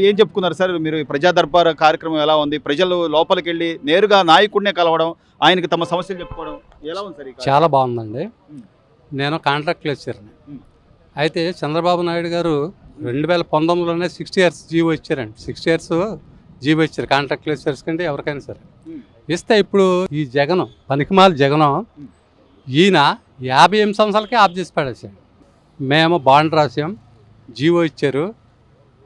ఏం చెప్పుకున్నారు సార్ మీరు? ప్రజా దర్బార్ కార్యక్రమం ఎలా ఉంది? ప్రజలు లోపలికి వెళ్ళి నేరుగా నాయకుడినే కలవడం, ఆయనకి తమ సమస్యలు చెప్పుకోవడం ఎలా ఉంది సార్? చాలా బాగుందండి. నేను కాంట్రాక్ట్ లెక్చరర్ని. అయితే చంద్రబాబు నాయుడు గారు 2019లోనే 6 years జీవో ఇచ్చారండి. 6 years జీవో ఇచ్చారు కాంట్రాక్ట్ లెక్చరర్స్ కంటే ఎవరికైనా సరే. ఇస్తే ఇప్పుడు ఈ జగన్ పనికిమాల జగన్ ఈయన 58 సంవత్సరాలకే ఆఫ్ చేసి పడేసాడు. మేము బాండ్ రాసాం, జీవో ఇచ్చారు,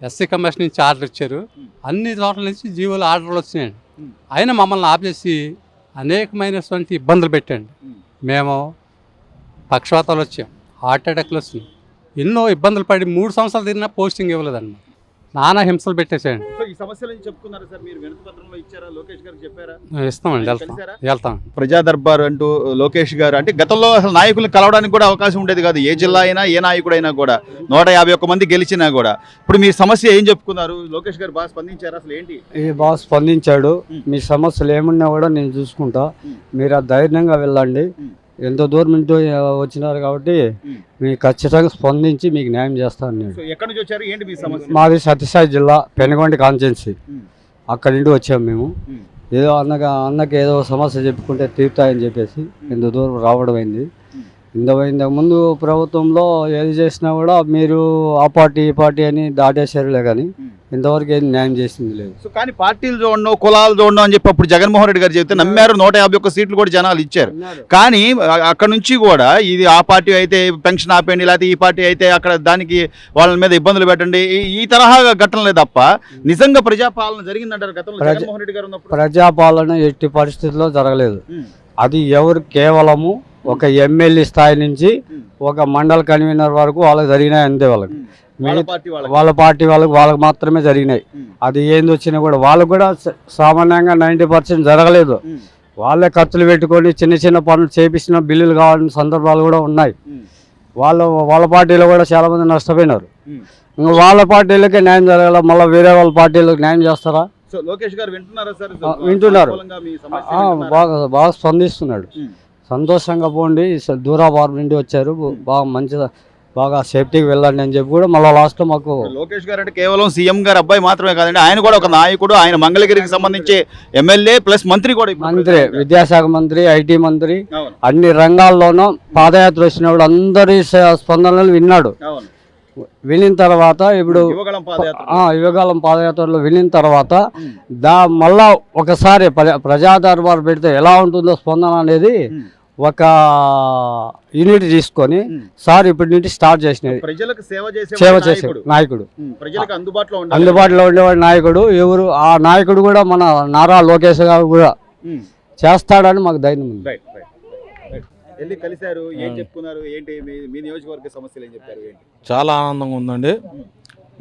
ఎస్సీ కమిషన్ నుంచి ఆర్డర్ ఇచ్చారు, అన్ని చోట్ల నుంచి జీవోలు ఆర్డర్లు వచ్చినాయండి. అయినా మమ్మల్ని ఆఫ్ చేసి అనేకమైనటువంటి ఇబ్బందులు పెట్టండి. మేము పక్షవాతాలు వచ్చాం, హార్ట్ అటాక్లు వచ్చినాయి, ఎన్నో ఇబ్బందులు పడి 3 సంవత్సరాలు తిరిగినా పోస్టింగ్ ఇవ్వలేదండి. నానా హింసలు పెట్టేసేయండి. ఇస్తామండి, వెళ్తాం. ప్రజా దర్బార్ అంటూ లోకేష్ గారు అంటే గతంలో అసలు నాయకులను కలవడానికి కూడా అవకాశం ఉండేది కాదు. ఏ జిల్లా అయినా ఏ నాయకుడైనా కూడా 151 మంది గెలిచినా కూడా. ఇప్పుడు మీ సమస్య ఏం చెప్పుకున్నారు? లోకేష్ గారు బాగా స్పందించారు. అసలు ఏంటి? బాగా స్పందించాడు. మీ సమస్యలు ఏమున్నా కూడా నేను చూసుకుంటా, మీరు ధైర్యంగా వెళ్ళండి, ఎంత దూరం నుంచి వచ్చినారు కాబట్టి మీకు ఖచ్చితంగా స్పందించి మీకు న్యాయం చేస్తాను. నేను ఎక్కడి నుంచి వచ్చారు? ఏంటి మీ సమస్య? మాది సత్యసాయి జిల్లా పెనుగొండ కాన్స్టిట్యున్సీ. అక్కడి నుండి వచ్చాము మేము. ఏదో అన్నకి ఏదో సమస్య చెప్పుకుంటే తీరుతాయని చెప్పేసి ఇంత దూరం రావడం అయింది. ఇంతకుముందు ప్రభుత్వంలో ఏది చేసినా కూడా మీరు ఆ పార్టీ ఈ పార్టీ అని దాటేశారులే, కానీ ఇంతవరకు ఏది న్యాయం చేసింది లేదు. సో కానీ పార్టీలు చూడడం, కులాలు చూడడం అని చెప్పి అప్పుడు జగన్మోహన్ రెడ్డి గారు చెప్తే నమ్మారు. 151 సీట్లు కూడా జనాలు ఇచ్చారు. కానీ అక్కడ నుంచి కూడా ఇది ఆ పార్టీ అయితే పెన్షన్ ఆపేయండి, లేకపోతే ఈ పార్టీ అయితే అక్కడ దానికి వాళ్ళ మీద ఇబ్బందులు పెట్టండి, ఈ తరహా ఘటనలే తప్ప నిజంగా ప్రజాపాలన జరిగిందంటారు గతంలో జగన్మోహన్ రెడ్డి గారు ఉన్నప్పుడు? ప్రజాపాలన ఎట్టి పరిస్థితుల్లో జరగలేదు. అది ఎవరు కేవలము ఒక ఎమ్మెల్యే స్థాయి నుంచి ఒక మండల కన్వీనర్ వరకు వాళ్ళకి జరిగినాయి అంతే. వాళ్ళ పార్టీ వాళ్ళకి మాత్రమే జరిగినాయి. అది ఏంది వచ్చినా కూడా వాళ్ళకు కూడా సామాన్యంగా 90% జరగలేదు. వాళ్ళే పెట్టుకొని చిన్న చిన్న పనులు చేపించిన బిల్లులు కావాలని సందర్భాలు కూడా ఉన్నాయి. వాళ్ళ పార్టీలో కూడా చాలా మంది నష్టపోయినారు. ఇంకా వాళ్ళ పార్టీలకే న్యాయం జరగాల, మళ్ళీ వేరే వాళ్ళ పార్టీలకు న్యాయం చేస్తారా? వింటున్నారు, బాగా స్పందిస్తున్నాడు. సంతోషంగా పోండి, దూరాబార్ నుండి వచ్చారు, బాగా మంచిగా బాగా సేఫ్టీకి వెళ్ళండి అని చెప్పి కూడా మళ్ళీ లాస్ట్ లో మాకు. లోకేష్ గారు అంటే కేవలం సీఎం గారు అబ్బాయి మాత్రమే కాదండి, ఆయన కూడా ఒక నాయకుడు. ఆయన మంగళగిరికి సంబంధించి ఎమ్మెల్యే ప్లస్ మంత్రి కూడా. మంత్రి, విద్యాశాఖ మంత్రి, ఐటీ మంత్రి, అన్ని రంగాల్లోనూ పాదయాత్ర వచ్చినప్పుడు అందరి స్పందనలు విన్నాడు. వినిన తర్వాత ఇప్పుడు యువగాలం పాదయాత్రలో వినిన తర్వాత మళ్ళా ఒకసారి ప్రజా దర్బార్ పెడితే ఎలా ఉంటుందో స్పందన అనేది ఒక యూనిట్ తీసుకొని సార్ ఇప్పటి నుంచి స్టార్ట్ చేసినది. సేవ చేసే నాయకుడు, అందుబాటులో ఉండేవాడు నాయకుడు. ఎవరు ఆ నాయకుడు కూడా మన నారా లోకేష్ గారు కూడా చేస్తాడని మాకు ధైర్యం ఉంది. చాలా ఆనందంగా ఉందండి.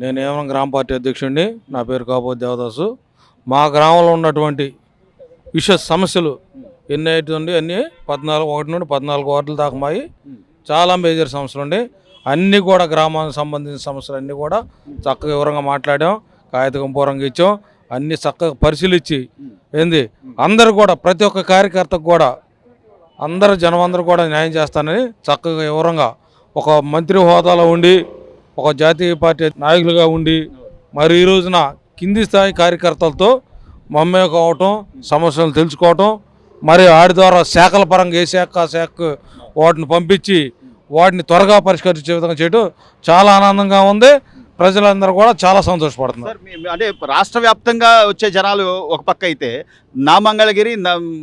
నేను ఏమైనా గ్రామ పార్టీ అధ్యక్షుడిని. నా పేరు కాపోతే దేవదాసు. మా గ్రామంలో ఉన్నటువంటి విషయ సమస్యలు ఎన్ని అవుతుంది, అన్నీ 1 నుండి 14 వార్డుల దాకా మాయి చాలా మేజర్ సమస్యలు ఉండి అన్నీ కూడా గ్రామానికి సంబంధించిన సమస్యలు అన్నీ కూడా చక్కగా వివరంగా మాట్లాడాం, కాగితం పూర్వంగా ఇచ్చాం. అన్నీ చక్కగా పరిశీలించి ఏంది అందరూ కూడా ప్రతి ఒక్క కార్యకర్తకు కూడా జనమందరూ కూడా న్యాయం చేస్తానని చక్కగా వివరంగా ఒక మంత్రి హోదాలో ఉండి ఒక జాతీయ పార్టీ నాయకులుగా ఉండి మరి ఈ రోజున కింది స్థాయి కార్యకర్తలతో మమ్మేకం అవటం, సమస్యలు తెలుసుకోవటం, మరి వాటి ద్వారా శాఖల పరంగా ఏ శాఖకు వాటిని పంపించి వాటిని త్వరగా పరిష్కరించే విధంగా చేయడం చాలా ఆనందంగా ఉంది. ప్రజలందరూ కూడా చాలా సంతోషపడుతున్నారు. అంటే రాష్ట్ర వ్యాప్తంగా వచ్చే జనాలు ఒక పక్క అయితే నా మంగళగిరి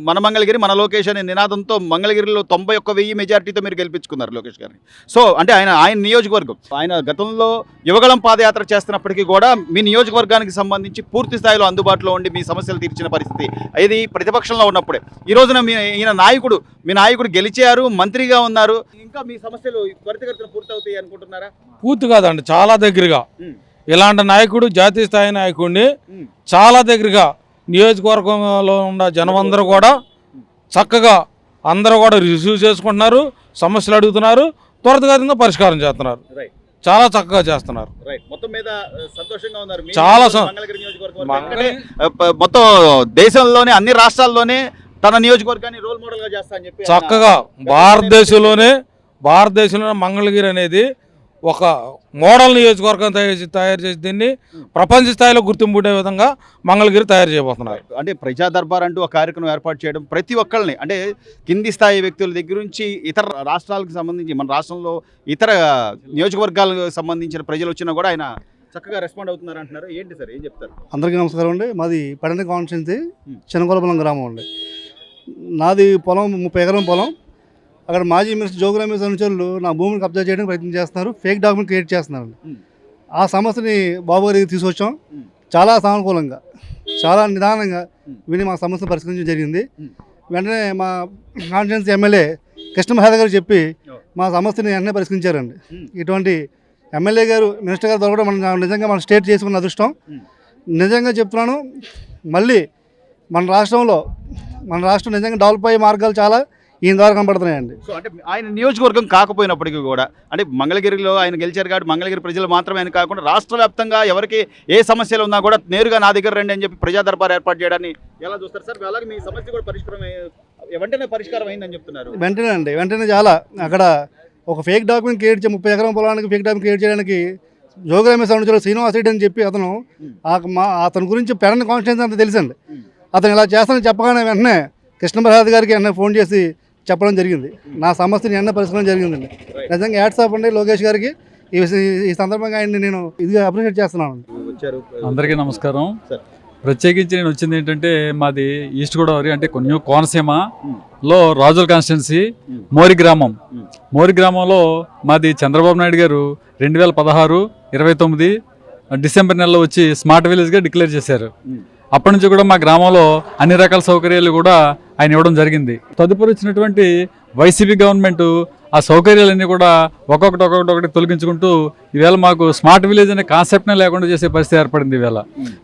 మన మంగళగిరి మన లోకేష్ అనే నినాదంతో మంగళగిరిలో 91,000 మెజార్టీతో మీరు గెలిపించుకున్నారు లోకేష్ గారిని. సో అంటే ఆయన నియోజకవర్గం, ఆయన గతంలో యువగళం పాదయాత్ర చేస్తున్నప్పటికీ కూడా మీ నియోజకవర్గానికి సంబంధించి పూర్తి స్థాయిలో అందుబాటులో ఉండి మీ సమస్యలు తీర్చిన పరిస్థితి ఇది ప్రతిపక్షంలో ఉన్నప్పుడే. ఈ రోజున మీ నాయకుడు గెలిచారు, మంత్రిగా ఉన్నారు, ఇంకా మీ సమస్యలు త్వరితగతిన పూర్తవుతాయి అనుకుంటున్నారా? పూర్తి కాదండి, చాలా దగ్గరగా ఇలాంటి నాయకుడు, జాతీయ స్థాయి నాయకుడిని చాలా దగ్గరగా నియోజకవర్గంలో ఉన్న జనమందరూ కూడా చక్కగా అందరూ కూడా రిసీవ్ చేసుకుంటున్నారు, సమస్యలు అడుగుతున్నారు, త్వరితగతిన పరిష్కారం చేస్తున్నారు, చాలా చక్కగా చేస్తున్నారు. చాలా మొత్తం దేశంలోనే అన్ని రాష్ట్రాల్లోనే తన నియోజకవర్గాన్ని రోల్ మోడల్ గా చేస్తా అని చెప్పి చక్కగా భారతదేశంలోనే మంగళగిరి అనేది ఒక మోడల్ నియోజకవర్గం తయారు చేసి దీన్ని ప్రపంచ స్థాయిలో గుర్తింపు ఉండే విధంగా మంగళగిరి తయారు చేయబోతున్నారు. అంటే ప్రజా దర్బార్ అంటూ ఒక కార్యక్రమం ఏర్పాటు చేయడం ప్రతి ఒక్కరిని అంటే కింది స్థాయి వ్యక్తుల దగ్గర నుంచి ఇతర రాష్ట్రాలకు సంబంధించి మన రాష్ట్రంలో ఇతర నియోజకవర్గాలకు సంబంధించిన ప్రజలు వచ్చినా కూడా ఆయన చక్కగా రెస్పాండ్ అవుతున్నారు అంటున్నారు. ఏంటి సార్, ఏం చెప్తారు? అందరికీ నమస్కారం అండి. మాది పడన కాన్స్టిట్యున్సీ చిన్నగొలపల్లం గ్రామం అండి. నాది పొలం 30 ఎకరం పొలం. అక్కడ మాజీ మినిస్టర్ జోగి రమేష్ అనుచరులు నా భూమిని కబ్జా చేయడానికి ప్రయత్నం చేస్తున్నారు, ఫేక్ డాక్యుమెంట్ క్రియేట్ చేస్తున్నారు. ఆ సమస్యని బాబు గారికి తీసుకొచ్చాం. చాలా సానుకూలంగా, చాలా నిదానంగా విని మా సమస్యను పరిష్కరించడం జరిగింది. వెంటనే మా కాన్స్టిట్యున్సీ ఎమ్మెల్యే కృష్ణమహాదేవ్ గారు చెప్పి మా సమస్యని వెంటనే పరిష్కరించారండి. ఇటువంటి ఎమ్మెల్యే గారు, మినిస్టర్ గారు దొరకడం నిజంగా మన స్టేట్ చేసుకున్న అదృష్టం. నిజంగా చెప్తున్నాను, మళ్ళీ మన రాష్ట్రం నిజంగా డెవలప్ అయ్యే మార్గాలు చాలా ఈయన ద్వారా కనబడుతున్నాయండి. సో అంటే ఆయన నియోజకవర్గం కాకపోయినప్పటికీ కూడా అంటే మంగళగిరిలో ఆయన గెలిచారు కాబట్టి మంగళగిరి ప్రజలు మాత్రమే ఆయన కాకుండా రాష్ట్ర వ్యాప్తంగా ఎవరికి ఏ సమస్యలు ఉన్నా కూడా నేరుగా నా దగ్గర రండి అని చెప్పి ప్రజా దర్బార్ ఏర్పాటు చేయడాన్ని ఎలా చూస్తారు సార్? అలాగే మీ సమస్య కూడా వెంటనే పరిష్కారం అయిందని చెప్తున్నారు. వెంటనే చాలా అక్కడ ఒక ఫేక్ డాక్యుమెంట్ క్రియేట్ 30 ఎకరం పొలానికి ఫేక్ డాక్యుమెంట్ క్రియేట్ చేయడానికి జోగి రమేష్ అనుచరులు శ్రీనివాస్ రెడ్డి అని చెప్పి అతని గురించి పెరని కాన్స్టిట్యున్సీ అంతా తెలుసండి. అతను ఇలా చేస్తానని చెప్పగానే వెంటనే కృష్ణప్రసాద్ గారికి వెంటనే ఫోన్ చేసి చెప్పడం జరిగింది. నా సమస్యని వెంటనే పరిష్కారం జరిగిందండి. నిజంగా హ్యాట్సాప్ అండి లోకేష్ గారికి. ఈ సందర్భంగా ఆయన్ని నేను ఇదిగా అప్రిషియేట్ చేస్తున్నాను. అందరికీ నమస్కారం. ప్రత్యేకించి నేను వచ్చింది ఏంటంటే మాది ఈస్ట్ గోదావరి అంటే కొన్ని కోనసీమలో రాజుల కాన్స్టిట్యున్సీ మోరి గ్రామంలో మాది చంద్రబాబు నాయుడు గారు 2016-29 డిసెంబర్ నెలలో వచ్చి స్మార్ట్ విలేజ్గా డిక్లేర్ చేశారు. అప్పటి నుంచి కూడా మా గ్రామంలో అన్ని రకాల సౌకర్యాలు కూడా ఆయన ఇవ్వడం జరిగింది. తదుపరి వచ్చినటువంటి వైసీపీ గవర్నమెంట్ ఆ సౌకర్యాలన్నీ కూడా ఒక్కొక్కటి తొలగించుకుంటూ ఈవేళ మాకు స్మార్ట్ విలేజ్ అనే కాన్సెప్ట్నే లేకుండా చేసే పరిస్థితి ఏర్పడింది ఈవేళ.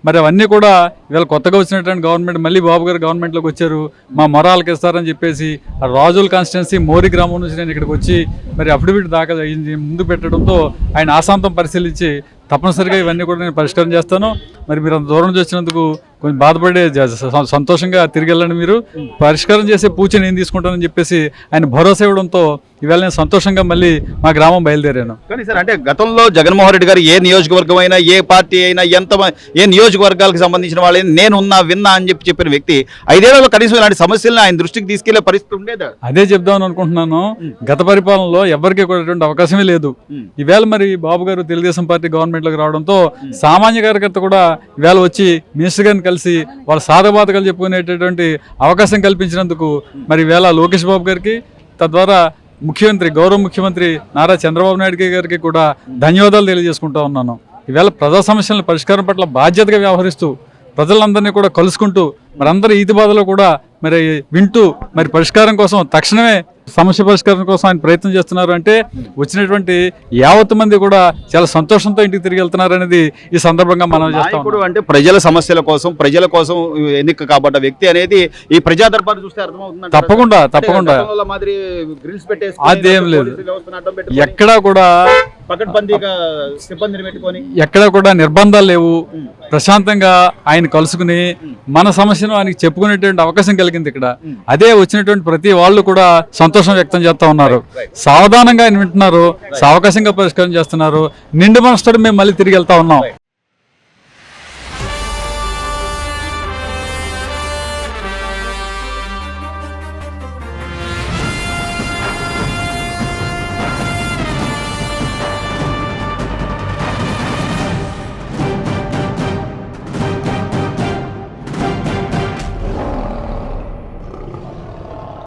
మరి అవన్నీ కూడా ఈవేళ కొత్తగా వచ్చినటువంటి గవర్నమెంట్ మళ్ళీ బాబు గారు గవర్నమెంట్లోకి వచ్చారు. మా మొరాలకి ఇస్తారని చెప్పేసి ఆ రాజుల కాన్స్టిట్యున్సీ మోరి గ్రామం నుంచి నేను ఇక్కడికి వచ్చి మరి అఫిడవిట్ దాఖలు అయ్యింది ముందు పెట్టడంతో ఆయన ఆశాంతం పరిశీలించి తప్పనిసరిగా ఇవన్నీ కూడా నేను పరిష్కారం చేస్తాను. మరి మీరు అంత దూరం నుంచి వచ్చినందుకు కొంచెం బాధపడే సంతోషంగా తిరిగి వెళ్ళండి. మీరు పరిష్కారం చేసే పూచి నేను తీసుకుంటానని చెప్పేసి ఆయన భరోసా ఇవ్వడంతో ఇవాళ నేను సంతోషంగా మళ్ళీ మా గ్రామం బయలుదేరాను. కానీ సార్ అంటే గతంలో జగన్మోహన్ రెడ్డి గారు ఏ నియోజకవర్గం అయినా ఏ పార్టీ అయినా ఏ నియోజకవర్గాలకు సంబంధించిన వాళ్ళైనా నేను విన్నా అని చెప్పిన వ్యక్తి 5 ఏళ్లలో కనీసం ఇలాంటి సమస్యలను ఆయన దృష్టికి తీసుకెళ్లే పరిస్థితి ఉండేదా? అదే చెప్దామని అనుకుంటున్నాను. గత పరిపాలనలో ఎవరికి కూడా అవకాశమే లేదు. ఈవేళ మరి బాబు గారు తెలుగుదేశం పార్టీ గవర్నమెంట్లోకి రావడంతో సామాన్య కార్యకర్త కూడా ఈవేళ వచ్చి మినిస్టర్ గారిని కలిసి వాళ్ళ సాధబాధకాలు చెప్పుకునేటటువంటి అవకాశం కల్పించినందుకు మరి ఈవేళ లోకేష్ బాబు గారికి తద్వారా గౌరవ ముఖ్యమంత్రి నారా చంద్రబాబు నాయుడు గారికి కూడా ధన్యవాదాలు తెలియజేసుకుంటూ ఉన్నాను. ఈవేళ ప్రజా సమస్యల పరిష్కారం పట్ల బాధ్యతగా వ్యవహరిస్తూ ప్రజలందరినీ కూడా కలుసుకుంటూ మరి అందరి ఈతి బాధలో కూడా మరి వింటూ మరి పరిష్కారం కోసం తక్షణమే సమస్య పరిష్కారం కోసం ఆయన ప్రయత్నం చేస్తున్నారు. అంటే వచ్చినటువంటి 50 మంది కూడా చాలా సంతోషంతో ఇంటికి తిరిగి వెళ్తున్నారు అనేది ఈ సందర్భంగా మనం చేస్తాం. అంటే ప్రజల సమస్యల కోసం ప్రజల కోసం ఎన్నిక కాబట్ట వ్యక్తి అనేది ఈ ప్రజా దర్బార్ చూస్తే అర్థమవుతుంది. తప్పకుండా అదేం లేదు. ఎక్కడా కూడా నిర్బంధాలు లేవు. ప్రశాంతంగా ఆయన కలుసుకుని మన సమస్యను ఆయనకి చెప్పుకునేటువంటి అవకాశం కలిగింది ఇక్కడ. అదే వచ్చినటువంటి ప్రతి వాళ్ళు కూడా సంతోషం వ్యక్తం చేస్తా ఉన్నారు. సావధానంగా ఆయన వింటున్నారు, సావకాశంగా పరిష్కారం చేస్తున్నారు. నిండు మనసుతో మేము మళ్ళీ తిరిగి వెళ్తా ఉన్నాం.